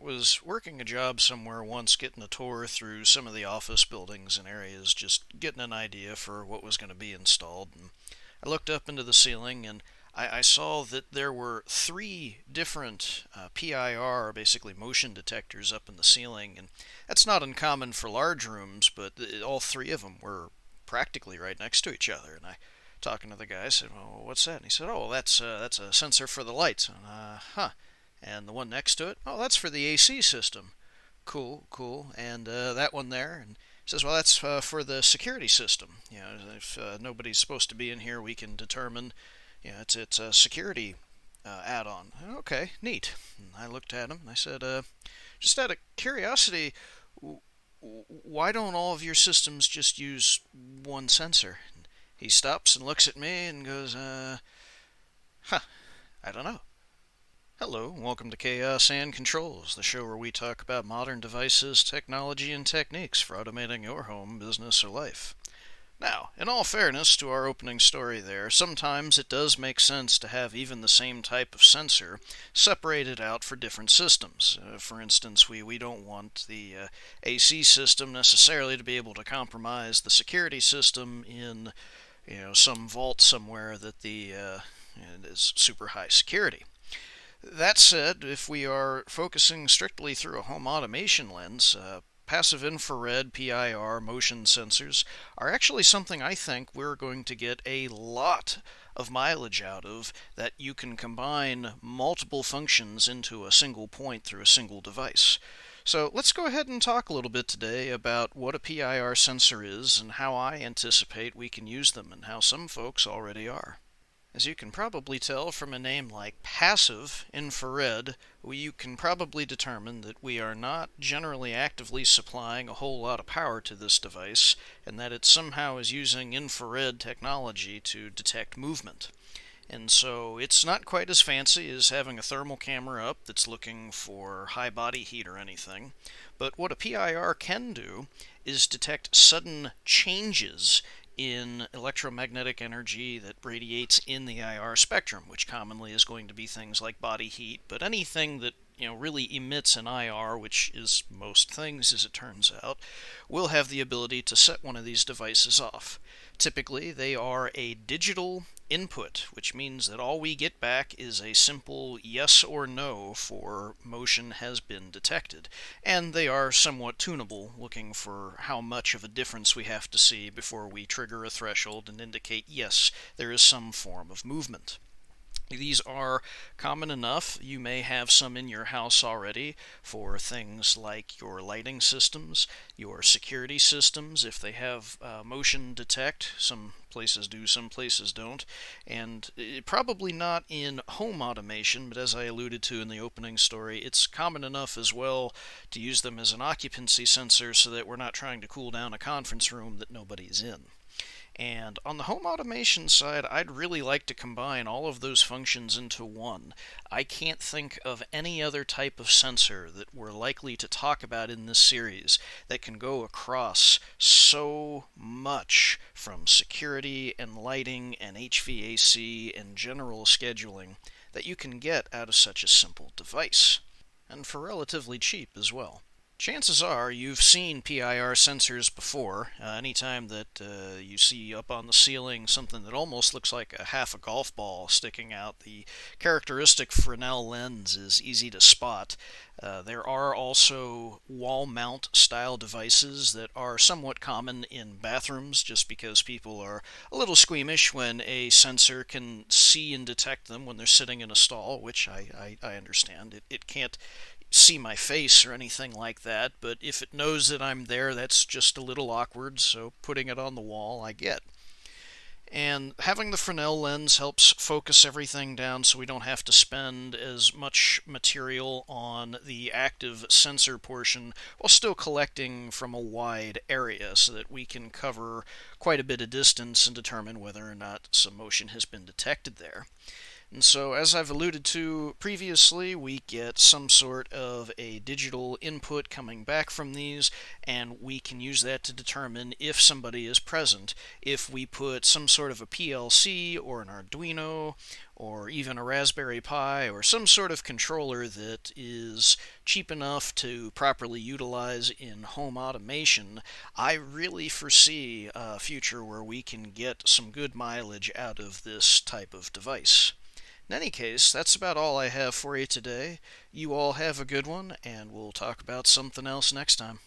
was working a job somewhere once, getting a tour through some of the office buildings and areas, just getting an idea for what was going to be installed. And I looked up into the ceiling and I saw that there were three different PIR, basically motion detectors, up in the ceiling. And that's not uncommon for large rooms, but all three of them were practically right next to each other. And I, talking to the guy, said, "Well, what's that?" And he said, "Oh, that's a sensor for the lights." And, huh. And the one next to it, "Oh, that's for the AC system." Cool, cool. And that one there, and he says, "Well, that's for the security system. If nobody's supposed to be in here, we can determine. It's a security add-on." Okay, neat. And I looked at him and I said, "Just out of curiosity, why don't all of your systems just use one sensor?" And he stops and looks at me and goes, "Huh, I don't know." Hello, and welcome to Chaos and Controls, the show where we talk about modern devices, technology, and techniques for automating your home, business, or life. Now, in all fairness to our opening story there, sometimes it does make sense to have even the same type of sensor separated out for different systems. For instance, we don't want the AC system necessarily to be able to compromise the security system in some vault somewhere that is super high security. That said, if we are focusing strictly through a home automation lens, passive infrared PIR motion sensors are actually something I think we're going to get a lot of mileage out of, that you can combine multiple functions into a single point through a single device. So let's go ahead and talk a little bit today about what a PIR sensor is and how I anticipate we can use them and how some folks already are. As you can probably tell from a name like passive infrared, you can probably determine that we are not generally actively supplying a whole lot of power to this device, and that it somehow is using infrared technology to detect movement. And so it's not quite as fancy as having a thermal camera up that's looking for high body heat or anything. But what a PIR can do is detect sudden changes in electromagnetic energy that radiates in the IR spectrum, which commonly is going to be things like body heat, but anything that really emits an IR, which is most things as it turns out, will have the ability to set one of these devices off. Typically, they are a digital input, which means that all we get back is a simple yes or no for motion has been detected, and they are somewhat tunable, looking for how much of a difference we have to see before we trigger a threshold and indicate yes, there is some form of movement. These are common enough. You may have some in your house already for things like your lighting systems, your security systems, if they have motion detect. Some places do, some places don't. And probably not in home automation, but as I alluded to in the opening story, it's common enough as well to use them as an occupancy sensor so that we're not trying to cool down a conference room that nobody's in. And on the home automation side, I'd really like to combine all of those functions into one. I can't think of any other type of sensor that we're likely to talk about in this series that can go across so much from security and lighting and HVAC and general scheduling that you can get out of such a simple device. And for relatively cheap as well. Chances are you've seen PIR sensors before. Anytime that you see up on the ceiling something that almost looks like a half a golf ball sticking out, the characteristic Fresnel lens is easy to spot. There are also wall mount style devices that are somewhat common in bathrooms just because people are a little squeamish when a sensor can see and detect them when they're sitting in a stall, which I understand. It can't see my face or anything like that, but if it knows that I'm there, that's just a little awkward, so putting it on the wall I get. And having the Fresnel lens helps focus everything down so we don't have to spend as much material on the active sensor portion while still collecting from a wide area so that we can cover quite a bit of distance and determine whether or not some motion has been detected there. And so, as I've alluded to previously, we get some sort of a digital input coming back from these, and we can use that to determine if somebody is present. If we put some sort of a PLC or an Arduino or even a Raspberry Pi or some sort of controller that is cheap enough to properly utilize in home automation, I really foresee a future where we can get some good mileage out of this type of device. In any case, that's about all I have for you today. You all have a good one, and we'll talk about something else next time.